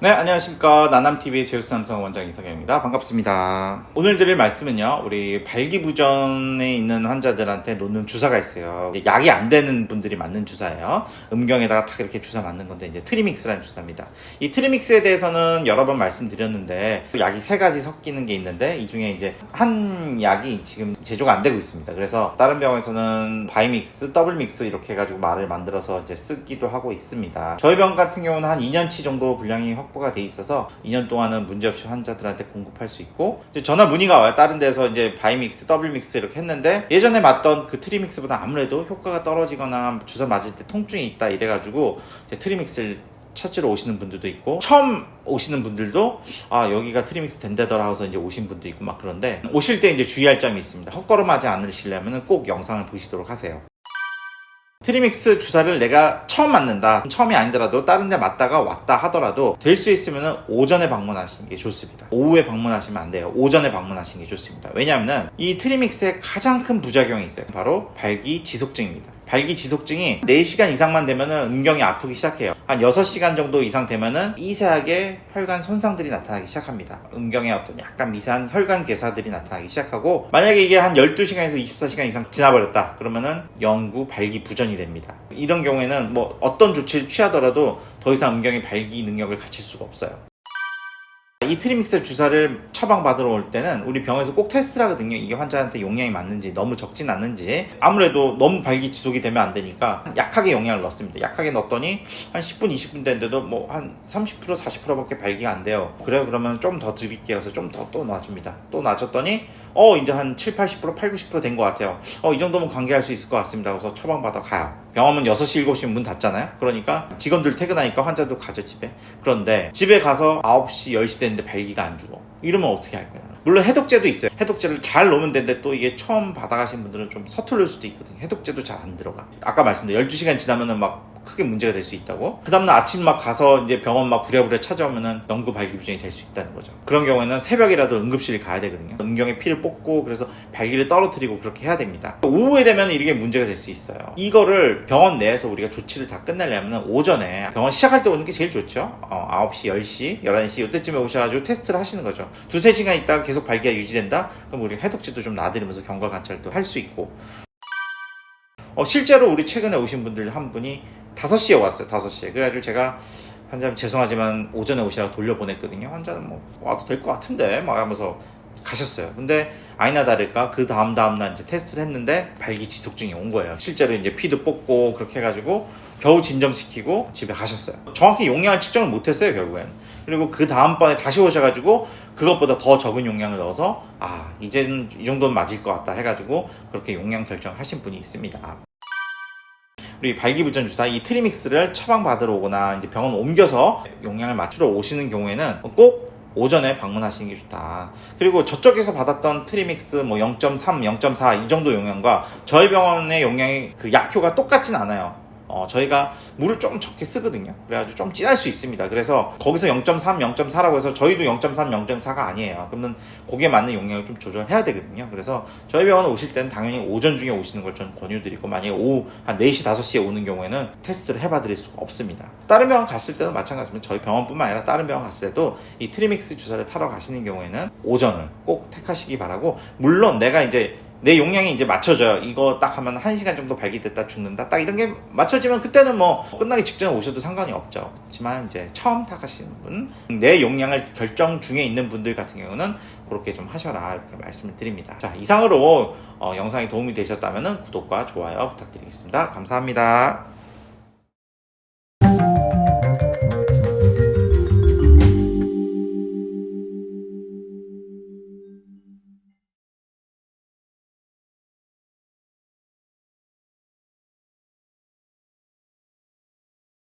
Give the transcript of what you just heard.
네, 안녕하십니까. 나남TV의 제우스남성 원장 이석영입니다. 반갑습니다. 오늘 드릴 말씀은요, 우리 발기부전에 있는 환자들한테 놓는 주사가 있어요. 약이 안 되는 분들이 맞는 주사예요. 음경에다가 탁 이렇게 주사 맞는 건데, 이제 트리믹스라는 주사입니다. 이 트리믹스에 대해서는 여러 번 말씀드렸는데, 약이 3가지 섞이는 게 있는데, 이 중에 이제 한 약이 지금 제조가 안 되고 있습니다. 그래서 다른 병원에서는 바이믹스, 더블믹스 이렇게 해가지고 말을 만들어서 이제 쓰기도 하고 있습니다. 저희 병원 같은 경우는 한 2년치 정도 분량이 확보가 돼 있어서 2년 동안은 문제없이 환자들한테 공급할 수 있고, 이제 전화 문의가 와요. 다른 데서 이제 바이믹스, 더블믹스 이렇게 했는데 예전에 맞던 그 트리믹스보다 아무래도 효과가 떨어지거나 주사 맞을 때 통증이 있다 이래가지고 이제 트리믹스를 찾으러 오시는 분들도 있고, 처음 오시는 분들도 여기가 트리믹스 된다더라 하고서 이제 오신 분도 있고 막 그런데, 오실 때 이제 주의할 점이 있습니다. 헛걸음하지 않으시려면 꼭 영상을 보시도록 하세요. 트리믹스 주사를 내가 처음 맞는다, 처음이 아니더라도 다른 데 맞다가 왔다 하더라도 될 수 있으면 오전에 방문하시는 게 좋습니다. 오후에 방문하시면 안 돼요. 오전에 방문하시는 게 좋습니다. 왜냐하면 이 트리믹스의 가장 큰 부작용이 있어요. 바로 발기지속증입니다. 발기지속증이 4시간 이상만 되면은 음경이 아프기 시작해요. 한 6시간 정도 이상 되면은 미세하게 혈관 손상들이 나타나기 시작합니다. 음경에 어떤 약간 미세한 혈관 괴사들이 나타나기 시작하고, 만약에 이게 한 12시간에서 24시간 이상 지나버렸다 그러면은 영구 발기부전이 됩니다. 이런 경우에는 뭐 어떤 조치를 취하더라도 더 이상 음경의 발기 능력을 갖출 수가 없어요. 이 트리믹스 주사를 처방받으러 올 때는 우리 병원에서 꼭 테스트를 하거든요. 이게 환자한테 용량이 맞는지, 너무 적진 않는지. 아무래도 너무 발기 지속이 되면 안 되니까 약하게 용량을 넣습니다. 약하게 넣었더니 한 10분, 20분 됐는데도 뭐 한 30%, 40%밖에 발기가 안 돼요. 그래요? 그러면 좀 더 드릴게요. 그래서 좀 더 또 놔줍니다. 또 놔줬더니 이제 한 7, 80%, 8, 90% 된 것 같아요. 이 정도면 관계할 수 있을 것 같습니다. 그래서 처방받아 가요. 병원은 6시, 7시면 문 닫잖아요. 그러니까 직원들 퇴근하니까 환자도 가죠, 집에. 그런데 집에 가서 9시, 10시 됐는데 발기가 안 죽어. 이러면 어떻게 할 거야? 물론 해독제도 있어요. 해독제를 잘 놓으면 되는데 또 이게 처음 받아가신 분들은 좀 서툴릴 수도 있거든요. 해독제도 잘 안 들어가. 아까 말씀드린 12시간 지나면은 막 크게 문제가 될 수 있다고. 그 다음날 아침 막 가서 이제 병원 막 부랴부랴 찾아오면은 영구 발기부전이 될 수 있다는 거죠. 그런 경우에는 새벽이라도 응급실에 가야 되거든요. 음경에 피를 뽑고 그래서 발기를 떨어뜨리고 그렇게 해야 됩니다. 오후에 되면 이게 문제가 될 수 있어요. 이거를 병원 내에서 우리가 조치를 다 끝내려면 오전에 병원 시작할 때 오는 게 제일 좋죠. 9시, 10시, 11시 이때쯤에 오셔가지고 테스트를 하시는 거죠. 2-3시간 있다가 계속 발기가 유지된다? 그럼 우리 해독제도 좀 놔드리면서 경과 관찰도 할 수 있고. 실제로 우리 최근에 오신 분들 한 분이 5시에 왔어요. 5시에. 그래가지고 제가 환자님 죄송하지만 오전에 오시라고 돌려보냈거든요. 환자는 뭐 와도 될 것 같은데 막 하면서 가셨어요. 근데 아니나 다를까 그 다음날 이제 테스트를 했는데 발기 지속증이 온 거예요. 실제로 이제 피도 뽑고 그렇게 해가지고 겨우 진정시키고 집에 가셨어요. 정확히 용량을 측정을 못했어요, 결국엔. 그리고 그 다음번에 다시 오셔가지고 그것보다 더 적은 용량을 넣어서 이제는 이 정도는 맞을 것 같다 해가지고 그렇게 용량 결정하신 분이 있습니다. 우리 발기부전 주사 이 트리믹스를 처방받으러 오거나 이제 병원 옮겨서 용량을 맞추러 오시는 경우에는 꼭 오전에 방문하시는 게 좋다. 그리고 저쪽에서 받았던 트리믹스 뭐 0.3, 0.4 이 정도 용량과 저희 병원의 용량이 그 약효가 똑같진 않아요. 저희가 물을 좀 적게 쓰거든요. 그래가지고 좀 진할 수 있습니다. 그래서 거기서 0.3, 0.4라고 해서 저희도 0.3, 0.4가 아니에요. 그러면 거기에 맞는 용량을 좀 조절해야 되거든요. 그래서 저희 병원에 오실 때는 당연히 오전 중에 오시는 걸 전 권유드리고, 만약에 오후 한 4시, 5시에 오는 경우에는 테스트를 해봐 드릴 수가 없습니다. 다른 병원 갔을 때도 마찬가지입니다. 저희 병원뿐만 아니라 다른 병원 갔을 때도 이 트리믹스 주사를 타러 가시는 경우에는 오전을 꼭 택하시기 바라고, 물론 내가 이제 내 용량이 이제 맞춰져요. 이거 딱 하면 1시간 정도 발기됐다 죽는다. 딱 이런 게 맞춰지면 그때는 뭐 끝나기 직전에 오셔도 상관이 없죠. 그렇지만 이제 처음 탁하시는 분, 내 용량을 결정 중에 있는 분들 같은 경우는 그렇게 좀 하셔라 이렇게 말씀을 드립니다. 자, 이상으로 영상이 도움이 되셨다면 구독과 좋아요 부탁드리겠습니다. 감사합니다.